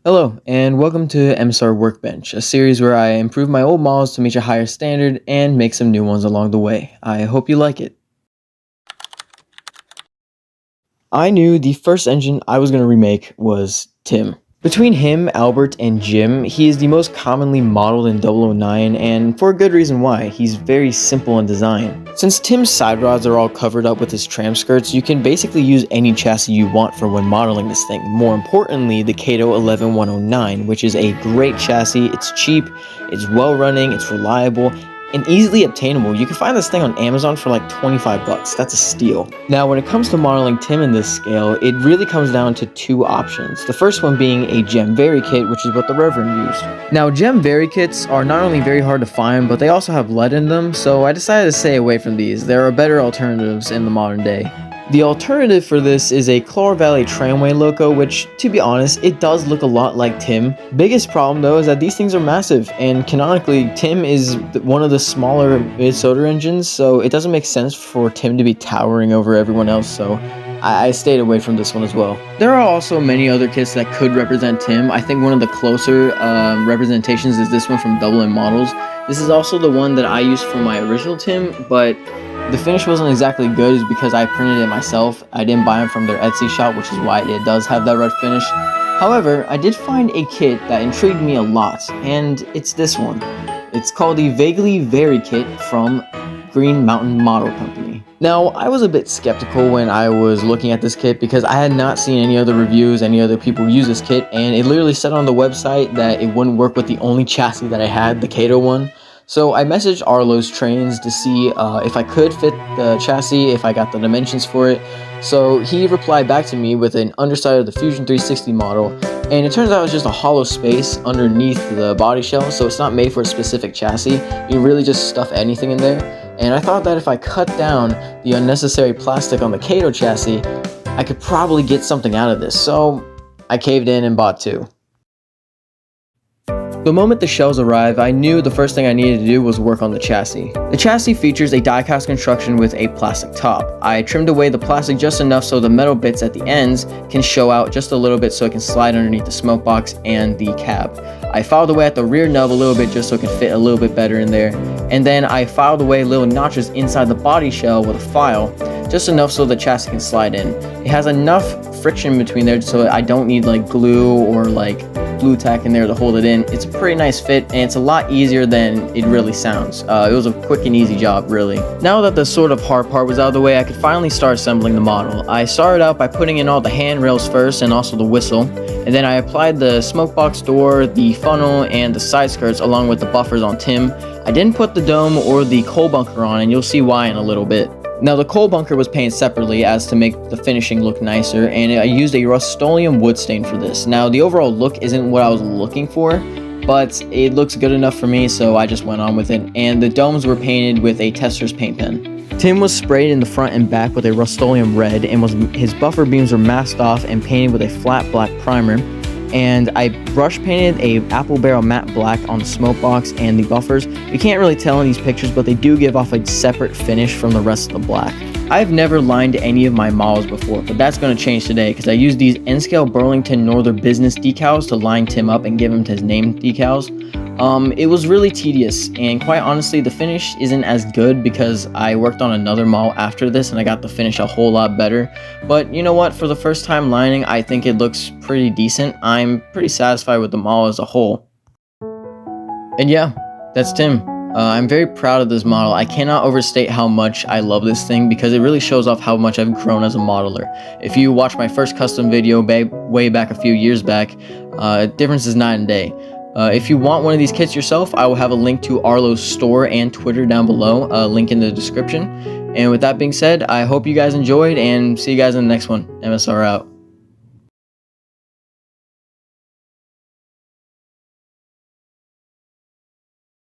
Hello, and welcome to MSR Workbench, a series where I improve my old models to meet a higher standard and make some new ones along the way. I hope you like it. I knew the first engine I was going to remake was Tim. Between him, Albert, and Jim, he is the most commonly modeled in 009, and for a good reason why. He's very simple in design. Since Tim's side rods are all covered up with his tram skirts, you can basically use any chassis you want for when modeling this thing. More importantly, the Kato 11109, which is a great chassis. It's cheap, it's well running, it's reliable, and easily obtainable. You can find this thing on Amazon for like 25 bucks. That's a steal. Now, when it comes to modeling Tim in this scale, it really comes down to two options. The first one being a Gem Vari kit, which is what the Reverend used. Now, Gem Vari kits are not only very hard to find, but they also have lead in them, so I decided to stay away from these. There are better alternatives in the modern day. The alternative for this is a Chlor Valley Tramway Loco, which, to be honest, it does look a lot like Tim. Biggest problem though is that these things are massive, and canonically, Tim is one of the smaller Mid Sodor engines, so it doesn't make sense for Tim to be towering over everyone else, so I stayed away from this one as well. There are also many other kits that could represent Tim. I think one of the closer representations is this one from Double M Models. This is also the one that I used for my original Tim, but the finish wasn't exactly good is because I printed it myself. I didn't buy them from their Etsy shop, which is why it does have that red finish. However, I did find a kit that intrigued me a lot, and it's this one. It's called the Vaguely Vari kit from Green Mountain Model Company. Now, I was a bit skeptical when I was looking at this kit because I had not seen any other reviews, any other people use this kit, and it literally said on the website that it wouldn't work with the only chassis that I had, the Kato one. So I messaged Arlo's Trains to see if I could fit the chassis, if I got the dimensions for it. So he replied back to me with an underside of the Fusion 360 model, and it turns out it's just a hollow space underneath the body shell, so it's not made for a specific chassis. You really just stuff anything in there. And I thought that if I cut down the unnecessary plastic on the Kato chassis, I could probably get something out of this. So I caved in and bought two. The moment the shells arrived, I knew the first thing I needed to do was work on the chassis. The chassis features a die-cast construction with a plastic top. I trimmed away the plastic just enough so the metal bits at the ends can show out just a little bit so it can slide underneath the smoke box and the cab. I filed away at the rear nub a little bit just so it can fit a little bit better in there. And then I filed away little notches inside the body shell with a file, just enough so the chassis can slide in. It has enough friction between there so I don't need like glue or like glue tack in there to hold it in. It's a pretty nice fit, and it's a lot easier than it really sounds. It was a quick and easy job, really. Now that the sort of hard part was out of the way, I could finally start assembling the model. I started out by putting in all the handrails first and also the whistle, and then I applied the smoke box door, the funnel, and the side skirts along with the buffers on Tim. I didn't put the dome or the coal bunker on, and you'll see why in a little bit. Now, the coal bunker was painted separately as to make the finishing look nicer, and I used a Rust-Oleum wood stain for this. Now, the overall look isn't what I was looking for, but it looks good enough for me, so I just went on with it. And the domes were painted with a Tester's paint pen. Tim was sprayed in the front and back with a Rust-Oleum red, and his buffer beams were masked off and painted with a flat black primer. And I brush painted a apple barrel matte black on the smoke box and the buffers. You can't really tell in these pictures, but they do give off a separate finish from the rest of the black. I've never lined any of my models before, but that's going to change today because I used these N-scale Burlington Northern Business decals to line Tim up and give him his name decals. It was really tedious, and quite honestly, the finish isn't as good because I worked on another model after this and I got the finish a whole lot better. But you know what, for the first time lining, I think it looks pretty decent. I'm pretty satisfied with the model as a whole. And yeah, that's Tim. I'm very proud of this model. I cannot overstate how much I love this thing because it really shows off how much I've grown as a modeler. If you watch my first custom video way back a few years back, difference is night and day. If you want one of these kits yourself, I will have a link to Arlo's store and Twitter down below, link in the description. And with that being said, I hope you guys enjoyed and see you guys in the next one. MSR out.